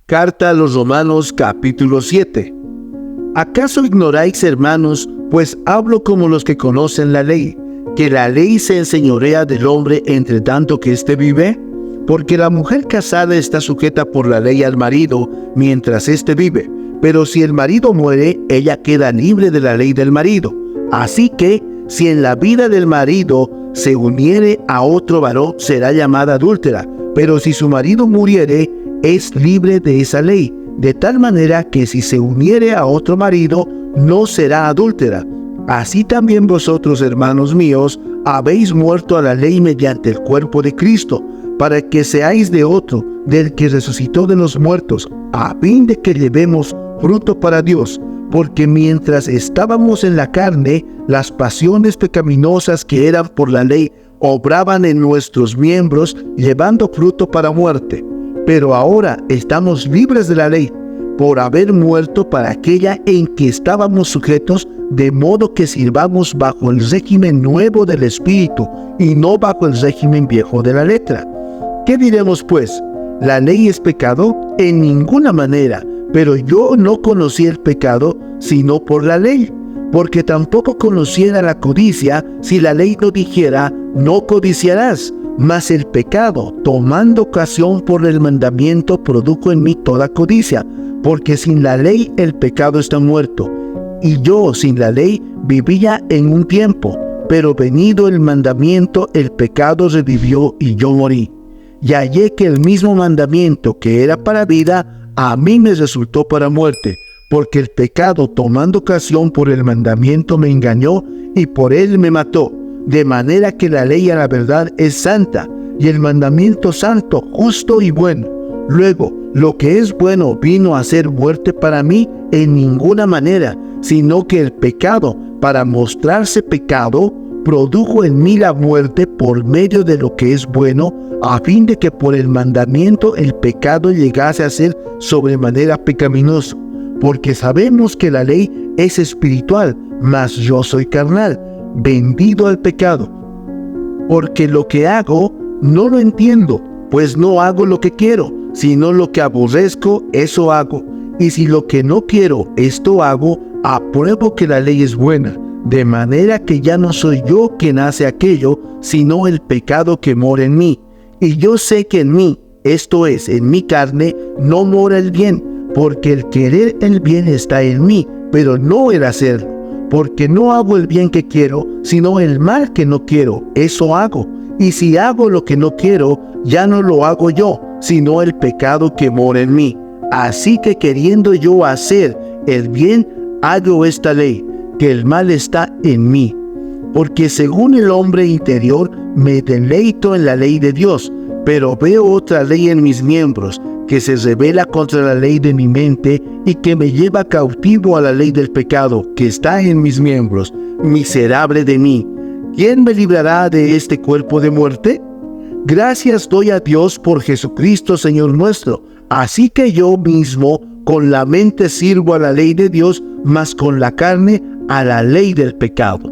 Carta a los Romanos capítulo 7. ¿Acaso ignoráis, hermanos, pues hablo como los que conocen la ley, que la ley se enseñorea del hombre entre tanto que éste vive? Porque la mujer casada está sujeta por la ley al marido mientras éste vive, pero si el marido muere, ella queda libre de la ley del marido. Así que, si en la vida del marido se uniere a otro varón, será llamada adúltera, pero si su marido muriere, es libre de esa ley, de tal manera que si se uniere a otro marido, no será adúltera. Así también vosotros, hermanos míos, habéis muerto a la ley mediante el cuerpo de Cristo, para que seáis de otro, del que resucitó de los muertos, a fin de que llevemos fruto para Dios. Porque mientras estábamos en la carne, las pasiones pecaminosas que eran por la ley obraban en nuestros miembros, llevando fruto para muerte. Pero ahora estamos libres de la ley, por haber muerto para aquella en que estábamos sujetos, de modo que sirvamos bajo el régimen nuevo del Espíritu, y no bajo el régimen viejo de la letra. ¿Qué diremos pues? ¿La ley es pecado? En ninguna manera, pero yo no conocí el pecado, sino por la ley, porque tampoco conociera la codicia, si la ley no dijera, no codiciarás. Mas el pecado, tomando ocasión por el mandamiento, produjo en mí toda codicia, porque sin la ley el pecado está muerto. Y yo sin la ley vivía en un tiempo, pero venido el mandamiento, el pecado revivió y yo morí. Y hallé que el mismo mandamiento que era para vida, a mí me resultó para muerte, porque el pecado, tomando ocasión por el mandamiento, me engañó y por él me mató. De manera que la ley a la verdad es santa, y el mandamiento santo, justo y bueno. Luego, lo que es bueno vino a ser muerte para mí en ninguna manera, sino que el pecado, para mostrarse pecado, produjo en mí la muerte por medio de lo que es bueno, a fin de que por el mandamiento el pecado llegase a ser sobremanera pecaminoso. Porque sabemos que la ley es espiritual, mas yo soy carnal, vendido al pecado. Porque lo que hago no lo entiendo, pues no hago lo que quiero, sino lo que aborrezco, eso hago. Y si lo que no quiero, esto hago, apruebo que la ley es buena, de manera que ya no soy yo quien hace aquello, sino el pecado que mora en mí. Y yo sé que en mí, esto es, en mi carne, no mora el bien, porque el querer el bien está en mí, pero no el hacerlo. Porque no hago el bien que quiero, sino el mal que no quiero, eso hago. Y si hago lo que no quiero, ya no lo hago yo, sino el pecado que mora en mí. Así que queriendo yo hacer el bien, hago esta ley, que el mal está en mí. Porque según el hombre interior, me deleito en la ley de Dios, pero veo otra ley en mis miembros, que se rebela contra la ley de mi mente y que me lleva cautivo a la ley del pecado que está en mis miembros. Miserable de mí, ¿quién me librará de este cuerpo de muerte? Gracias doy a Dios por Jesucristo Señor nuestro. Así que yo mismo con la mente sirvo a la ley de Dios, mas con la carne a la ley del pecado.